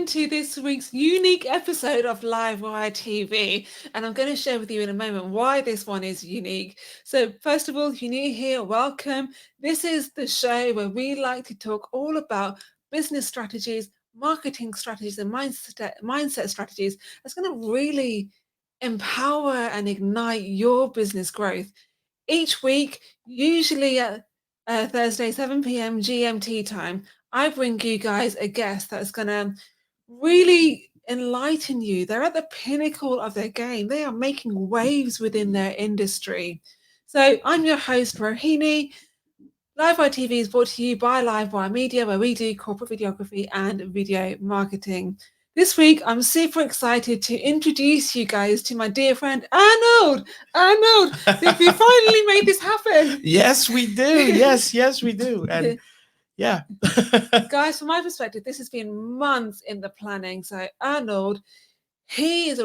to this week's unique episode of Livewire TV. And I'm going to share with you in a moment why this one is unique. So first of all, if you're new here, welcome. This is the show where we like to talk all about business strategies, marketing strategies, and mindset strategies that's going to really empower and ignite your business growth. Each week, usually at Thursday, 7 p.m. GMT time, I bring you guys a guest that's going to really enlighten you. They're at the pinnacle of their game. They are making waves within their industry. So I'm your host, Rohini. Livewire TV is brought to you by Livewire Media, where we do corporate videography and video marketing. This week, I'm super excited to introduce you guys to my dear friend, Ernold. Ernold, we finally made this happen. Yes, we do. Yes, we do. And yeah. Guys, from my perspective, this has been months in the planning. So Ernold, he is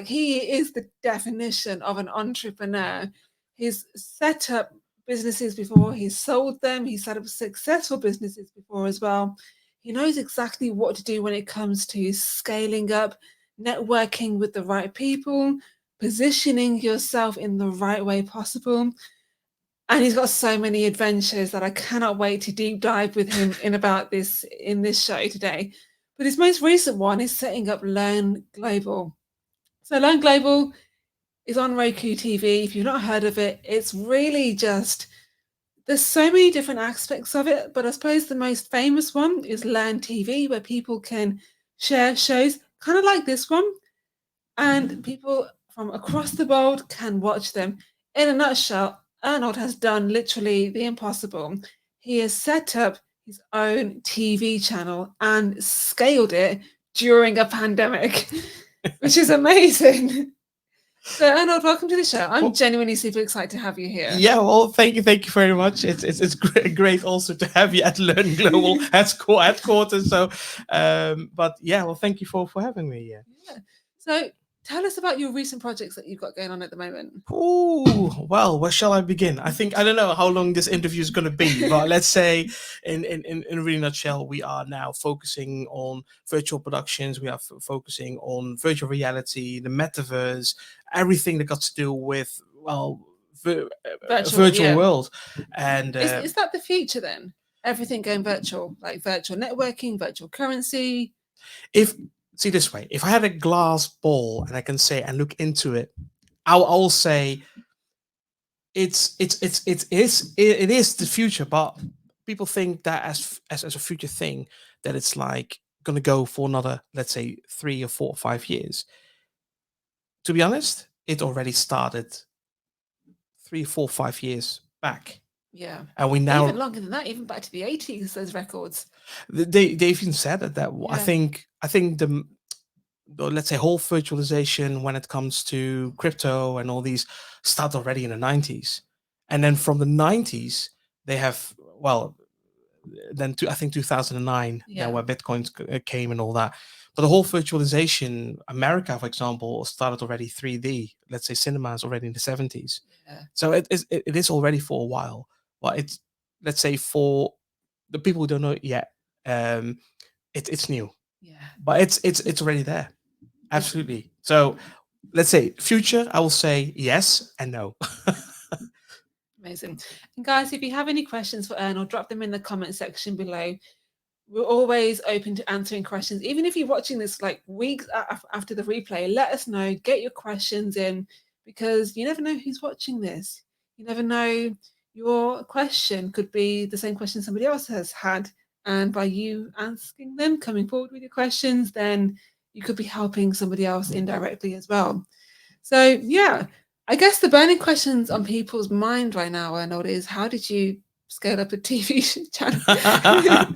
he is the definition of an entrepreneur. He's set up businesses before, he's sold them, he's set up successful businesses before as well. He knows exactly what to do when it comes to scaling up, networking with the right people, positioning yourself in the right way possible. And he's got so many adventures that I cannot wait to deep dive with him in this show today. But his most recent one is setting up Learn Global. So Learn Global is on Roku TV. If you've not heard of it, it's really just, there's so many different aspects of it, but I suppose the most famous one is Learn TV, where people can share shows kind of like this one, and people from across the world can watch them. In a nutshell, Ernold has done literally the impossible. He has set up his own TV channel and scaled it during a pandemic, which is amazing. So Ernold, welcome to the show. I'm genuinely super excited to have you here. Yeah, well, thank you very much. It's great also to have you at Learn Global headquarters. So, but yeah, well, thank you for having me here. Yeah. So tell us about your recent projects that you've got going on at the moment. Oh, well, where shall I begin? I don't know how long this interview is going to be, but let's say in a really nutshell, we are now focusing on virtual productions. We are focusing on virtual reality, the metaverse, everything that got to do with, well, virtual world. And is that the future then? Everything going virtual, like virtual networking, virtual currency? See this way, if I had a glass ball and I can say and look into it, I'll say it is the future, but people think that as a future thing that it's like gonna go for another, let's say 3 or 4 or 5 years. To be honest, it already started 3, 4, 5 years back. Yeah, and we now even longer than that, even back to the 80s. Those records. They've even said that. Yeah. I think the let's say whole virtualization when it comes to crypto and all these start already in the 90s, and then from the 90s they have then I think 2009, where Bitcoin came and all that. But the whole virtualization, America, for example, started already 3D. Let's say cinemas already in the 70s. Yeah. So it is already for a while. But it's, let's say, for the people who don't know it yet, it's new. Yeah. But it's already there. Absolutely. So let's say future, I will say yes and no. Amazing. And guys, if you have any questions for Ernold, drop them in the comment section below. We're always open to answering questions. Even if you're watching this like weeks after the replay, let us know, get your questions in, because you never know who's watching this. You never know, your question could be the same question somebody else has had. And by you asking them, coming forward with your questions, then you could be helping somebody else indirectly as well. So yeah, I guess the burning questions on people's mind right now, Ernold, is how did you scale up a TV channel?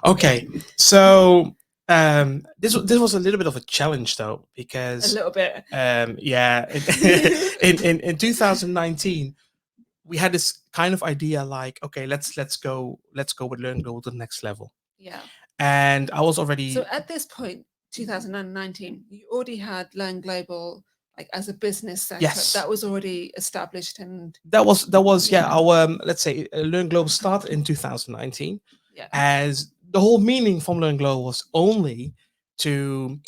Okay, so this was a little bit of a challenge though, because a little bit. Yeah, in 2019, we had this kind of idea like, okay, let's go with Learn Global to the next level. Yeah. And I was already, so at this point, 2019, you already had Learn Global like as a business setup. Yes, that was already established, and that was yeah our let's say Learn Global started in 2019. Yeah. As the whole meaning from Learn Global was only to,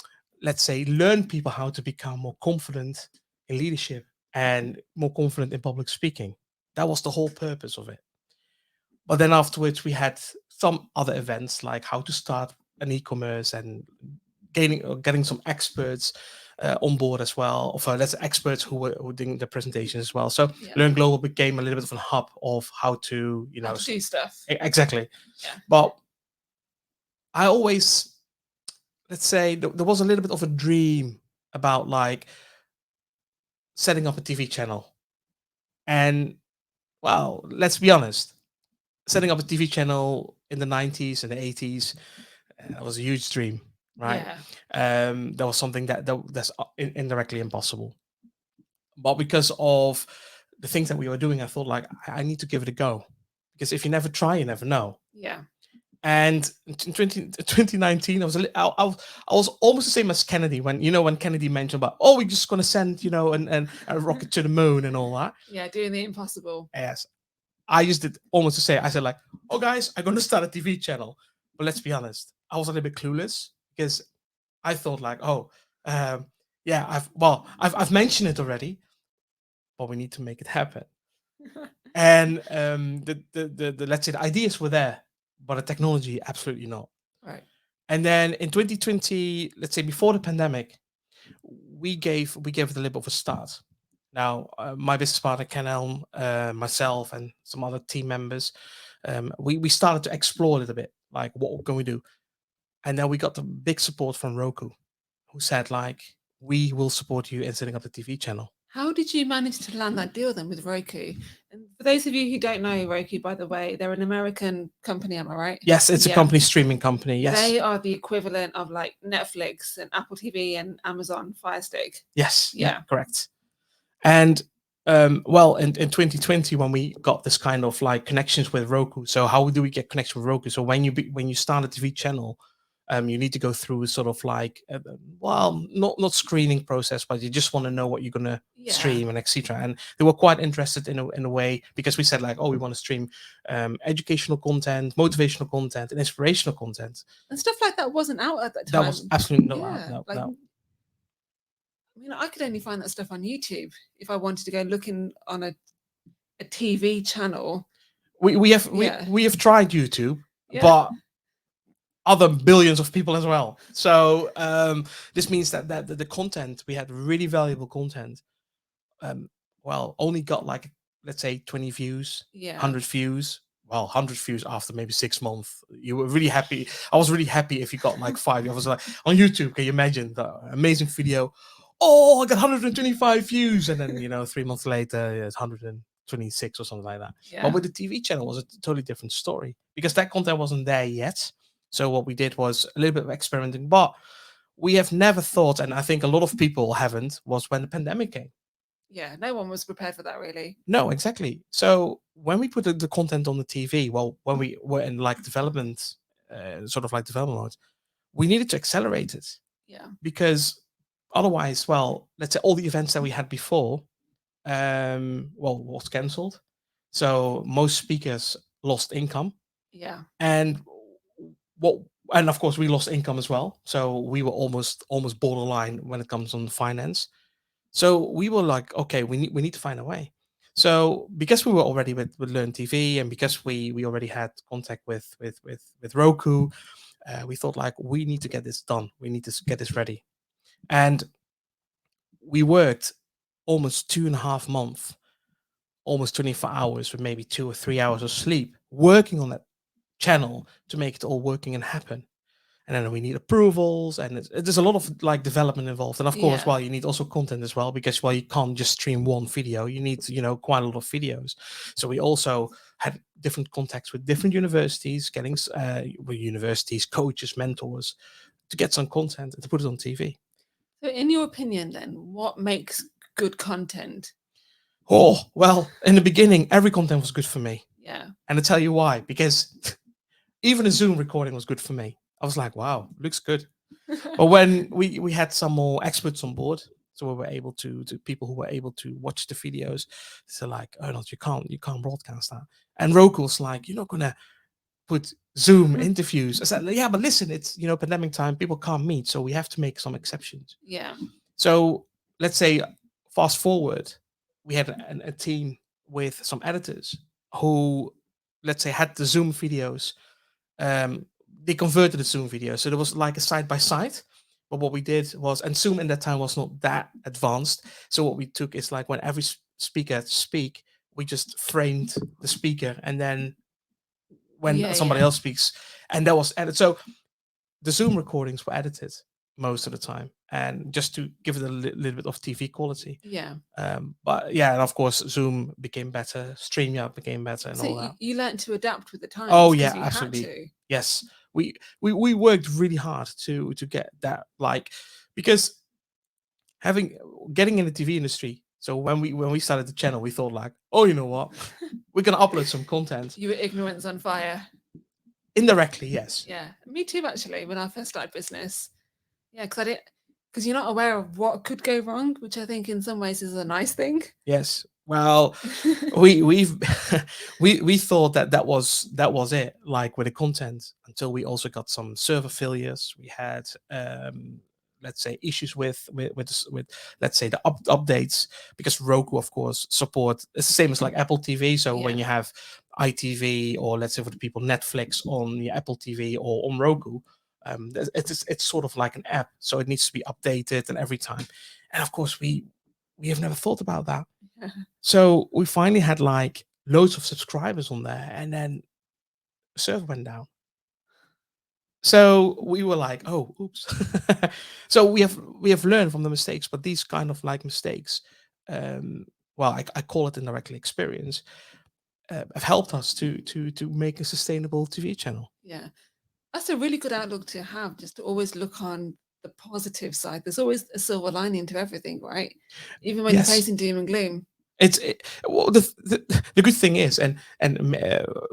let's say, learn people how to become more confident in leadership and more confident in public speaking. That was the whole purpose of it. But then afterwards, we had some other events like how to start an e-commerce and getting some experts on board as well. Of that's experts who were doing the presentations as well. So Yeah. Learn Global became a little bit of a hub of how to, How to do stuff. Exactly. Yeah. But I always, let's say, there was a little bit of a dream about like setting up a TV channel. And well, let's be honest, setting up a TV channel in the 90s and the 80s, that was a huge dream, right? Yeah. That was something that's indirectly impossible. But because of the things that we were doing, I thought like I need to give it a go, because if you never try, you never know. Yeah. And in 2019, I was I was almost the same as Kennedy when Kennedy mentioned about, oh, we're just going to send a rocket to the moon and all that. Yeah, doing the impossible. Yes, I just did almost the same. I said like, oh guys, I'm going to start a TV channel. But let's be honest, I was a little bit clueless because I thought like, oh, yeah, I've mentioned it already, but we need to make it happen. And the let's say the ideas were there, but the technology absolutely not. Right. And then in 2020, let's say before the pandemic, we gave it a little bit of a start. Now, my business partner Ken Elm, myself, and some other team members, we started to explore a little bit, like what can we do? And then we got the big support from Roku, who said like, we will support you in setting up the TV channel. How did you manage to land that deal then with Roku? And for those of you who don't know Roku, by the way, they're an American company, am I right? Yes, it's a company, streaming company. Yes. They are the equivalent of like Netflix and Apple TV and Amazon Fire Stick. Yes. Yeah, correct. And well, in 2020, when we got this kind of like connections with Roku, so how do we get connection with Roku? So when you start a TV channel, you need to go through sort of like, well, not screening process, but you just want to know what you're gonna stream and etc. And they were quite interested in a way, because we said like, oh, we want to stream educational content, motivational content, and inspirational content. And stuff like that wasn't out at that time. That was absolutely not out. No. I mean, I could only find that stuff on YouTube if I wanted to go looking on a TV channel. We have tried YouTube, but other billions of people as well. So this means that the content, we had really valuable content. Well, only got like, let's say 20 views, 100 views. Well, 100 views after maybe 6 months. You were really happy. I was really happy if you got like 5. I was like, on YouTube, can you imagine the amazing video? Oh, I got 125 views, and then 3 months later it's 126 or something like that. But with the TV channel, it was a totally different story, because that content wasn't there yet. So what we did was a little bit of experimenting, but we have never thought, and I think a lot of people haven't, was when the pandemic came. Yeah, no one was prepared for that, really. No, exactly. So when we put the content on the TV, well, when we were in like development, sort of like development mode, we needed to accelerate it. Yeah. Because otherwise, well, let's say all the events that we had before, was cancelled. So most speakers lost income. Yeah. And of course we lost income as well. So we were almost borderline when it comes on finance. So we were like, okay, we need to find a way. So because we were already with Learn TV, and because we already had contact with Roku, we thought like, we need to get this done. We need to get this ready. And we worked almost 2.5 months, almost 24 hours with maybe 2 or 3 hours of sleep, working on that channel to make it all working and happen. And then we need approvals, and there's a lot of like development involved. And of course, well, you need also content as well, because you can't just stream one video. You need quite a lot of videos. So we also had different contacts with different universities, getting with universities, coaches, mentors, to get some content and to put it on TV. So in your opinion then, what makes good content? Oh, well, in the beginning, every content was good for me. Yeah. And I'll tell you why, because even a Zoom recording was good for me. I was like, wow, looks good. But when we had some more experts on board, so we were able to people who were able to watch the videos, so like, Ernold, you can't broadcast that. And Roku was like, you're not gonna put Zoom interviews. I said, yeah, but listen, it's pandemic time, people can't meet, so we have to make some exceptions. Yeah. So let's say fast forward, we had a team with some editors who, let's say, had the Zoom videos. Um, they converted the Zoom video, so there was like a side by side. But what we did was, and Zoom in that time was not that advanced. So what we took is like when every speaker speak, we just framed the speaker, and then when Yeah. somebody Yeah. else speaks, and that was edited. So the Zoom recordings were edited most of the time, and just to give it a little bit of TV quality. Yeah. But yeah, and of course, Zoom became better, StreamYard became better, and So all that. you learned to adapt with the times Oh yeah, because you had absolutely. to. Yes, we worked really hard to get that, like, because having getting in the TV industry. So when we started the channel, we thought like, oh, you know what, we're gonna upload some content. You were ignorance on fire. Indirectly, yes. Yeah, me too. Actually, when I first started business, yeah, because you're not aware of what could go wrong, which I think in some ways is a nice thing. Yes. Well, we've we thought that was it, like with the content, until we also got some server failures. We had let's say issues with let's say the updates, because Roku, of course, support, it's the same as like Apple TV. So when you Yeah. have iTV, or let's say for the people Netflix on your Apple TV or on Roku, it's sort of like an app, so it needs to be updated and every time. And of course we have never thought about that. So we finally had like loads of subscribers on there, and then the server went down. So we were like, oh, oops. So we have learned from the mistakes, but these kind of like mistakes, um, well, I call it indirectly experience, have helped us to make a sustainable TV channel. Yeah, that's a really good outlook to have. Just to always look on the positive side. There's always a silver lining to everything, right? Even when you're Yes. facing doom and gloom. Well, the good thing is, and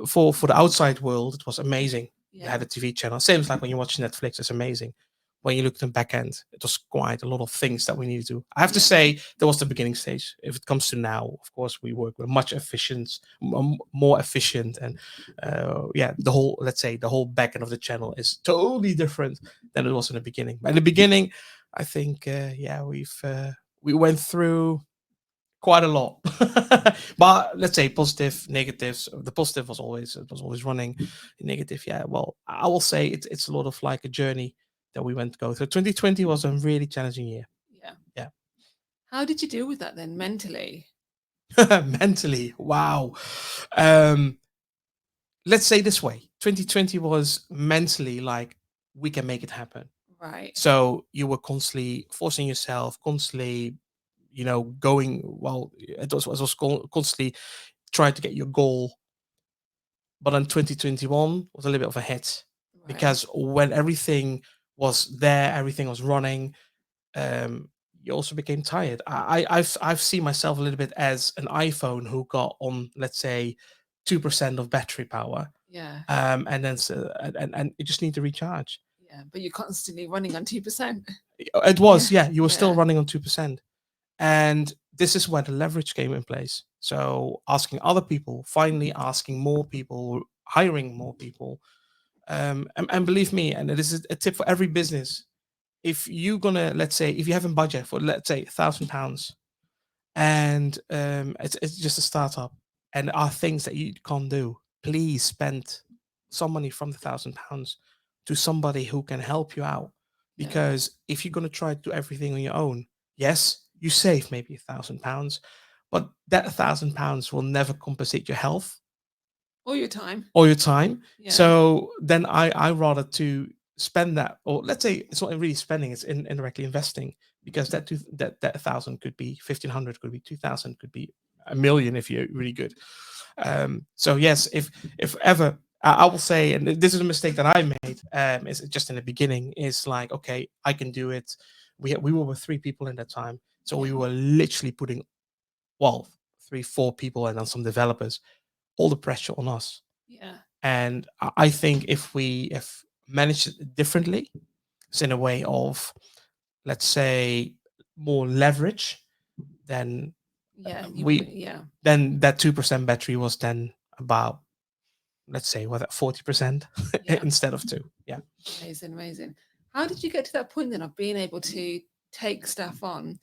for the outside world, it was amazing. You Yeah. had a TV channel, same as like when you watch Netflix, it's amazing. When you look at the back end, it was quite a lot of things that we needed to do. I have to Yeah. say, there was the beginning stage. If it comes to now, of course, we work with much more efficient, and yeah, the whole, let's say, the whole back end of the channel is totally different than it was in the beginning. But in the beginning, I think, yeah, we went through quite a lot. But let's say positive, negatives. The positive was always, it was always running. Negative, yeah, well, I will say it's a lot of like a journey that we went to go through. 2020 was a really challenging year. Yeah. Yeah. How did you deal with that then mentally? Mentally, wow. um let's say this way, 2020 was mentally like, we can make it happen. Right. So you were constantly forcing yourself, constantly, going, well, it was constantly trying to get your goal. But in 2021 was a little bit of a hit, Right. because when everything was there, everything was running, you also became tired. I've seen myself a little bit as an iPhone who got on, let's say, 2% of battery power, Yeah. and then and you just need to recharge. Yeah. But you're constantly running on 2%. It was, Yeah. yeah, you were still Yeah. running on 2%. And this is where the leverage came in place. So asking other people, finally asking more people, hiring more people. And believe me, and this is a tip for every business. If you're gonna, let's say, if you have a budget for, let's say, £1,000, and it's just a startup, and there are things that you can't do, please spend some money from the £1,000 to somebody who can help you out. Yeah. Because if you're going to try to do everything on your own, yes, you save maybe £1,000, but that £1,000 will never compensate your health All your time. or your time. Yeah. So then I rather to spend that, or let's say it's not really spending, it's indirectly investing, because that 1,000 could be 1,500, could be 2,000, could be a million if you're really good. So yes, if ever, I will say, and this is a mistake that I made, is just in the beginning, is like, okay, I can do it. We were with 3 people in that time, so we Yeah. were literally putting, well, 3-4 people and then some developers, all the pressure on us. Yeah. And I think if we have managed it differently, it's in a way of, let's say, more leverage, then Yeah. we Yeah. then that 2% battery was then about let's say, what, 40% Yeah. instead of 2. Yeah. Amazing, amazing. How did you get to that point then of being able to take staff on?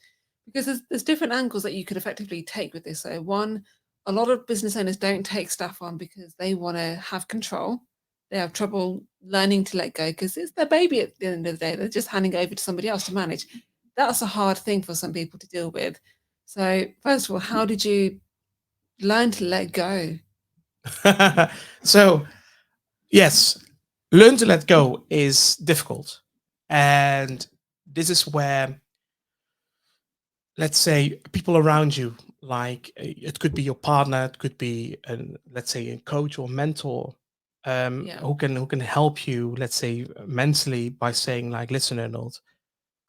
Because there's different angles that you could effectively take with this. So one, a lot of business owners don't take staff on because they want to have control. They have trouble learning to let go because it's their baby at the end of the day. They're just handing over to somebody else to manage. That's a hard thing for some people to deal with. So first of all, how did you learn to let go? So, yes, learn to let go is difficult. And this is where, let's say, people around you, like it could be your partner, it could be, let's say, a coach or mentor, Yeah. who can help you, let's say, mentally by saying, like, listen, Arnold,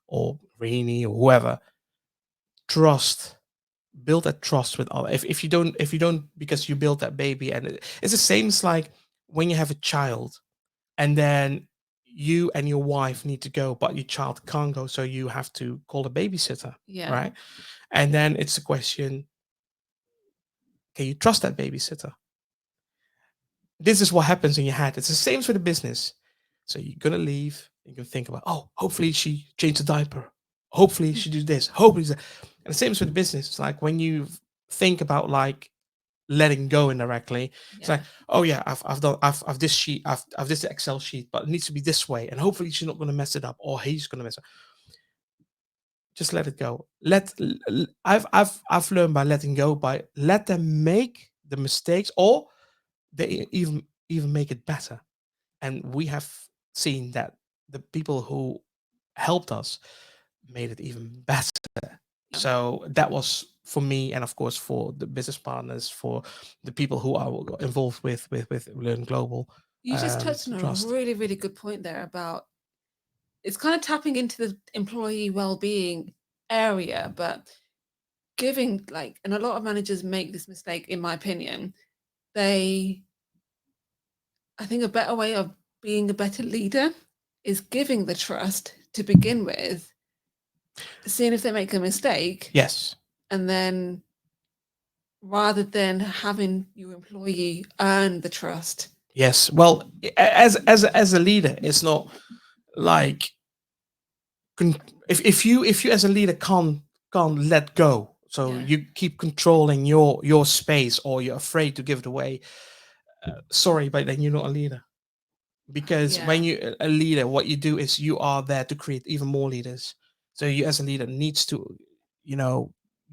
or Rini, or whoever, trust, build that trust with other. If you don't, because you build that baby, and it's the same as like when you have a child, and then you and your wife need to go, but your child can't go, so you have to call a babysitter, Yeah. right? And then it's a question: can you trust that babysitter? This is what happens in your head. It's the same for the business. So you're gonna leave. You can think about, oh, hopefully she changed the diaper. Hopefully she do this. Hopefully, and the same is with the business. It's like when you think about like letting go indirectly. It's like, oh yeah, I've this sheet, I've this Excel sheet, but it needs to be this way, and hopefully she's not going to mess it up, or he's going to mess it up. Just let it go. I've learned by letting go, by let them make the mistakes, or they even make it better. And we have seen that the people who helped us made it even better. So that was for me, and of course for the business partners, for the people who are involved with Learn Global. You just touched on a Trust. really, really good point there about it's kind of tapping into the employee well-being area, but giving like, and a lot of managers make this mistake, in my opinion. I think a better way of being a better leader is giving the trust to begin with, seeing if they make a mistake. Yes. And then rather than having your employee earn the trust. Yes. Well, as a leader, it's not like if you as a leader can't let go, so you keep controlling your space, or you're afraid to give it away. Sorry, but then you're not a leader. Because when you a leader, what you do is you are there to create even more leaders. So you as a leader needs to,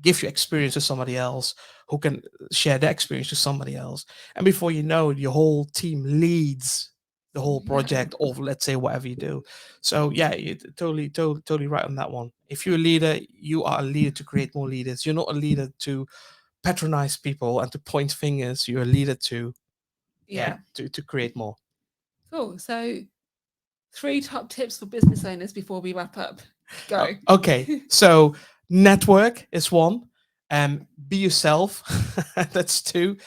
give your experience to somebody else who can share their experience to somebody else. And before you know it, your whole team leads the whole project, or let's say whatever you do. So yeah, you're totally right on that one. If you're a leader, you are a leader to create more leaders. You're not a leader to patronize people and to point fingers. You're a leader to to create more. Cool. So 3 top tips for business owners before we wrap up. Go. Okay. So network is one. Be yourself. That's 2.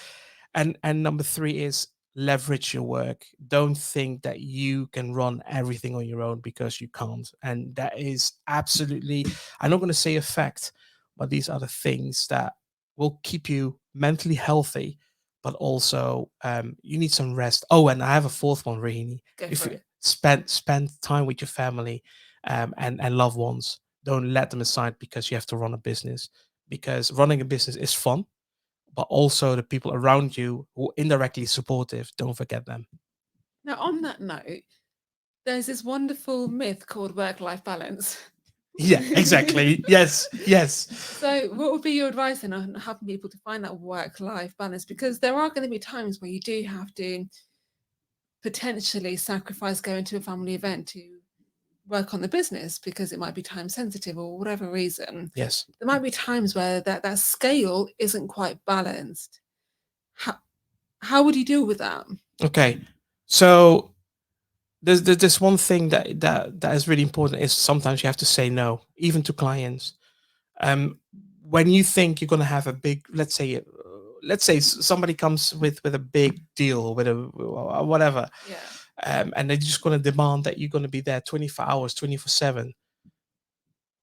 And number 3 is leverage your work. Don't think that you can run everything on your own, because you can't. And that is absolutely, I'm not going to say a fact, but these are the things that will keep you mentally healthy. But also, you need some rest. Oh, and I have a 4th one, Rahini. If you spend time with your family, and loved ones, don't let them aside because you have to run a business. Because running a business is fun, but also the people around you who are indirectly supportive, don't forget them. Now, on that note, there's this wonderful myth called work-life balance. Yeah, exactly. Yes, yes. So what would be your advice then on helping people to find that work-life balance? Because there are going to be times where you do have to potentially sacrifice going to a family event to work on the business because it might be time sensitive or whatever reason. Yes. There might be times where that scale isn't quite balanced. How would you deal with that? Okay. So there's one thing that is really important, is sometimes you have to say no, even to clients. When you think you're going to have a big, let's say somebody comes with a big deal, with a whatever, and they're just going to demand that you're going to be there 24 hours, 24/7.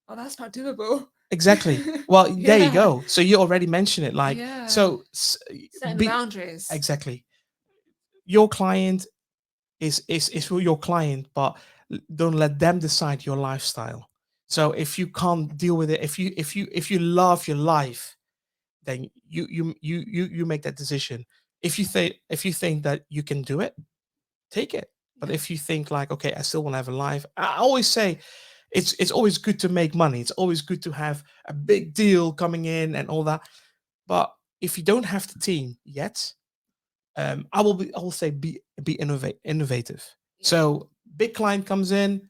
Oh, that's not doable. Exactly. Well, there you go. So you already mentioned it. Like, so setting boundaries. Exactly. your client is your client, but don't let them decide your lifestyle. So if you can't deal with it, if you love your life, then you make that decision. If you think that you can do it, take it. But Yeah. if you think like, okay, I still want to have a life, I always say it's always good to make money. It's always good to have a big deal coming in and all that. But if you don't have the team yet, I will say be innovative. Yeah. So big client comes in,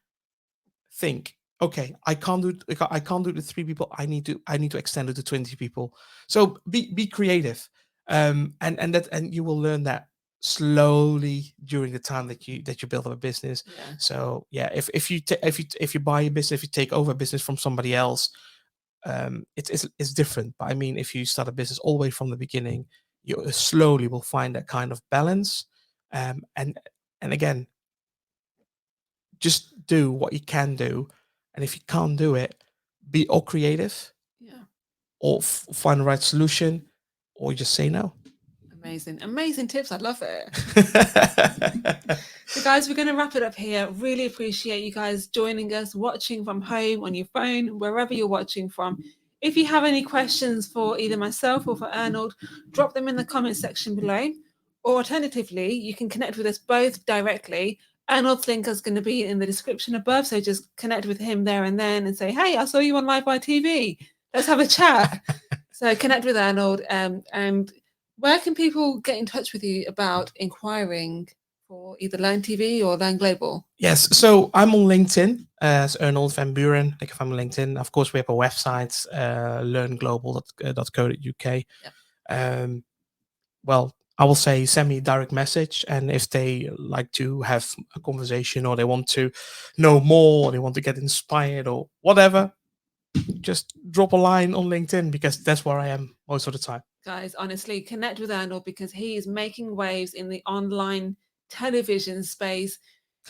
think, okay, I can't do the 3 people. I need to extend it to 20 people. So be creative. And you will learn that slowly during the time that you build up a business. Yeah. So yeah, if you buy a business, if you take over a business from somebody else, it's different. But I mean, if you start a business all the way from the beginning, you slowly will find that kind of balance. And again, just do what you can do, and if you can't do it, be all creative, Yeah. or find the right solution, or just say no. Amazing tips. I love it. So guys, we're going to wrap it up here. Really appreciate you guys joining us, watching from home, on your phone, wherever you're watching from. If you have any questions for either myself or for Ernold, drop them in the comment section below. Or alternatively, you can connect with us both directly. Ernold's link is going to be in the description above, so just connect with him there and then and say, hey, I saw you on Livewire TV. Let's have a chat. So connect with Ernold. And where can people get in touch with you about inquiring for either Learn TV or Learn Global? Yes, so I'm on LinkedIn as Ernold van Buren. Like if I'm on LinkedIn, of course we have a website, learnglobal.co.uk. Yeah. Well, I will say send me a direct message, and if they like to have a conversation, or they want to know more, or they want to get inspired or whatever, just drop a line on LinkedIn, because that's where I am most of the time. Guys, honestly, connect with Ernold because he is making waves in the online television space,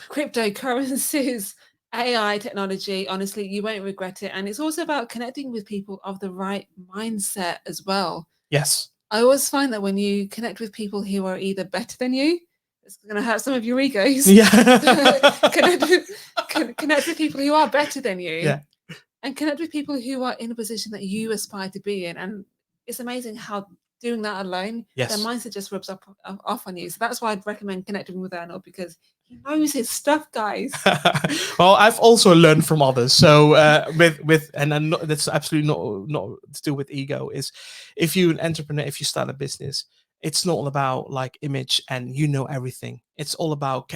cryptocurrencies, AI technology. Honestly, you won't regret it. And it's also about connecting with people of the right mindset as well. Yes. I always find that when you connect with people who are either better than you, it's going to hurt some of your egos. Yeah. Connect with people who are better than you. Yeah. And connect with people who are in a position that you aspire to be in. And it's amazing how doing that alone, Yes. their mindset just rubs off on you. So that's why I'd recommend connecting with Ernold, because he knows his stuff, guys. Well, I've also learned from others. So that's absolutely not to do with ego. Is if you're an entrepreneur, if you start a business, it's not all about like image and everything. It's all about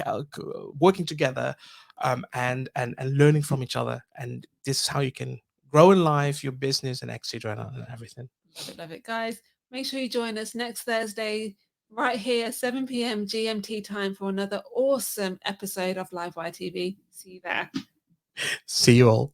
working together, and learning from each other. And this is how you can grow in life, your business, and etc. and everything. Love it, guys. Make sure you join us next Thursday right here, 7 p.m. GMT time, for another awesome episode of Livewire TV. See you there. See you all.